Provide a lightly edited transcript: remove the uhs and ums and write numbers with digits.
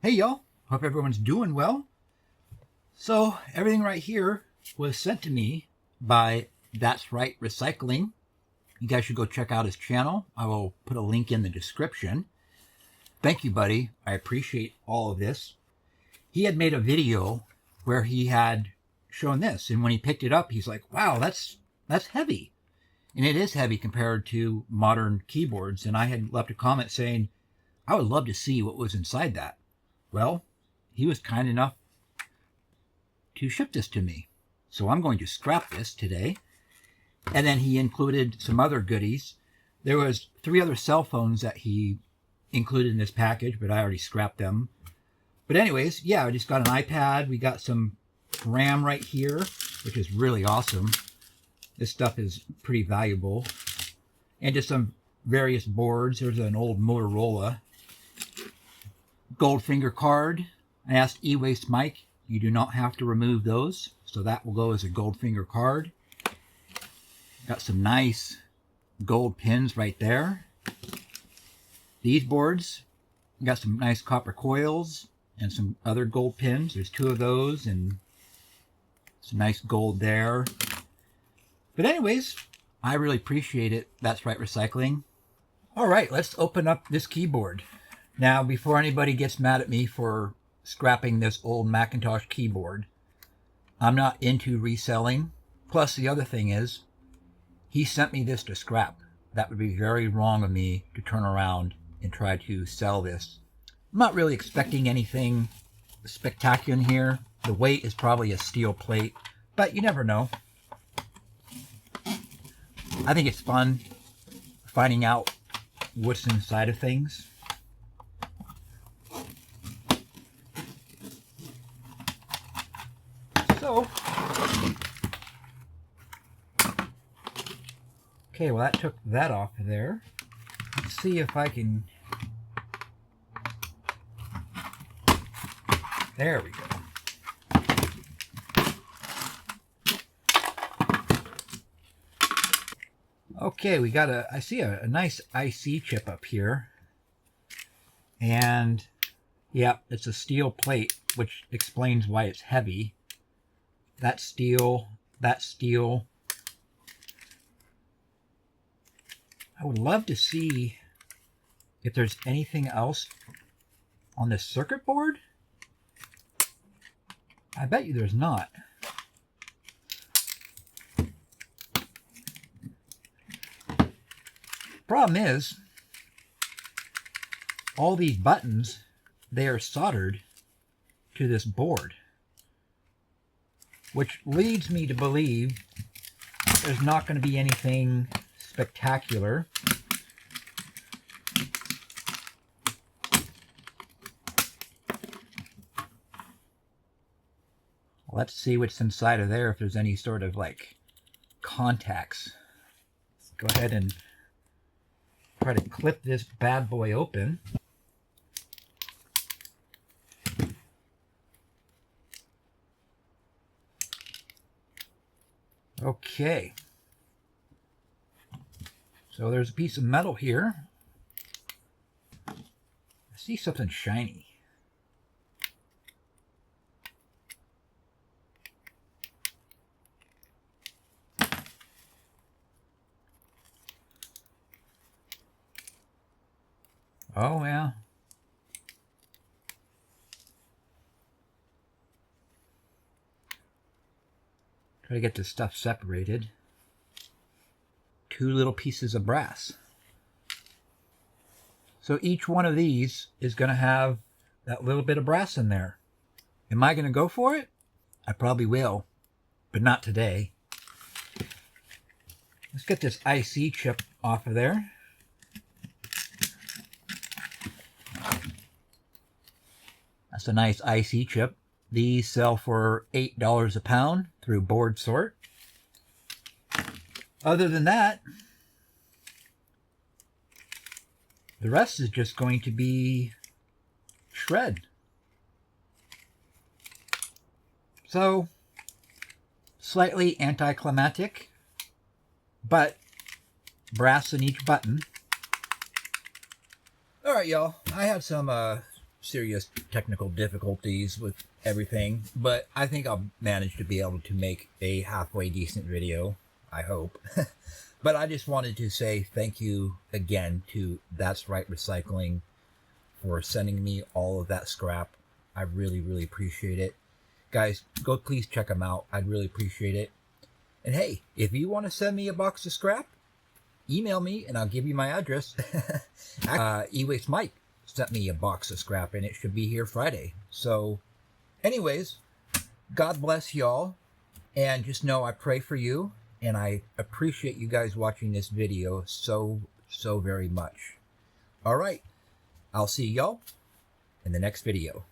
Hey y'all, hope everyone's doing well. So everything right here was sent to me by That's Right Recycling. You guys should go check out his channel. I will put a link in the description. Thank you, buddy. I appreciate all of this. He had made a video where he had shown this, and when he picked it up, he's like, wow, that's heavy. And it is heavy compared to modern keyboards. And I had left a comment saying, I would love to see what was inside that. Well, he was kind enough to ship this to me. So I'm going to scrap this today. And then he included some other goodies. There was 3 other cell phones that he included in this package, but I already scrapped them. But anyways, yeah, I just got an iPad. We got some RAM right here, which is really awesome. This stuff is pretty valuable. And just some various boards. There's an old Motorola Goldfinger card. I asked E-Waste Mike, you do not have to remove those, so that will go as a Goldfinger card. Got some nice gold pins right there. These boards, got some nice copper coils and some other gold pins. There's 2 of those and some nice gold there. But anyways, I really appreciate it. That's Right Recycling. All right, let's open up this keyboard. Now, before anybody gets mad at me for scrapping this old Macintosh keyboard, I'm not into reselling. Plus, the other thing is, he sent me this to scrap. That would be very wrong of me to turn around and try to sell this. I'm not really expecting anything spectacular in here. The weight is probably a steel plate, but you never know. I think it's fun finding out what's inside of things. So, okay, well that took that off of there. Let's see if I can... There we go. Okay, we got I see a nice IC chip up here. And, yeah, it's a steel plate, which explains why it's heavy. That's steel, that's steel. I would love to see if there's anything else on this circuit board. I bet you there's not. Problem is, all these buttons, they are soldered to this board, which leads me to believe there's not going to be anything spectacular. Let's see what's inside of there, if there's any sort of like contacts. Let's go ahead and try to clip this bad boy open. Okay. So there's a piece of metal here. I see something shiny. Oh, yeah. Try to get this stuff separated. 2 little pieces of brass. So each one of these is going to have that little bit of brass in there. Am I going to go for it? I probably will, but not today. Let's get this IC chip off of there. That's a nice IC chip. These sell for $8 a pound through Board Sort. Other than that, the rest is just going to be shred. So, slightly anticlimactic, but brass in each button. All right, y'all. I have some serious technical difficulties with everything, but I think I'll manage to be able to make a halfway decent video, I hope. But I just wanted to say thank you again to That's Right Recycling for sending me all of that scrap. I really, really appreciate it. Guys, go please check them out. I'd really appreciate it. And hey, if you want to send me a box of scrap, email me and I'll give you my address. E-Waste Mike sent me a box of scrap and it should be here Friday. So anyways, God bless y'all. And just know I pray for you. And I appreciate you guys watching this video so very much. All right. I'll see y'all in the next video.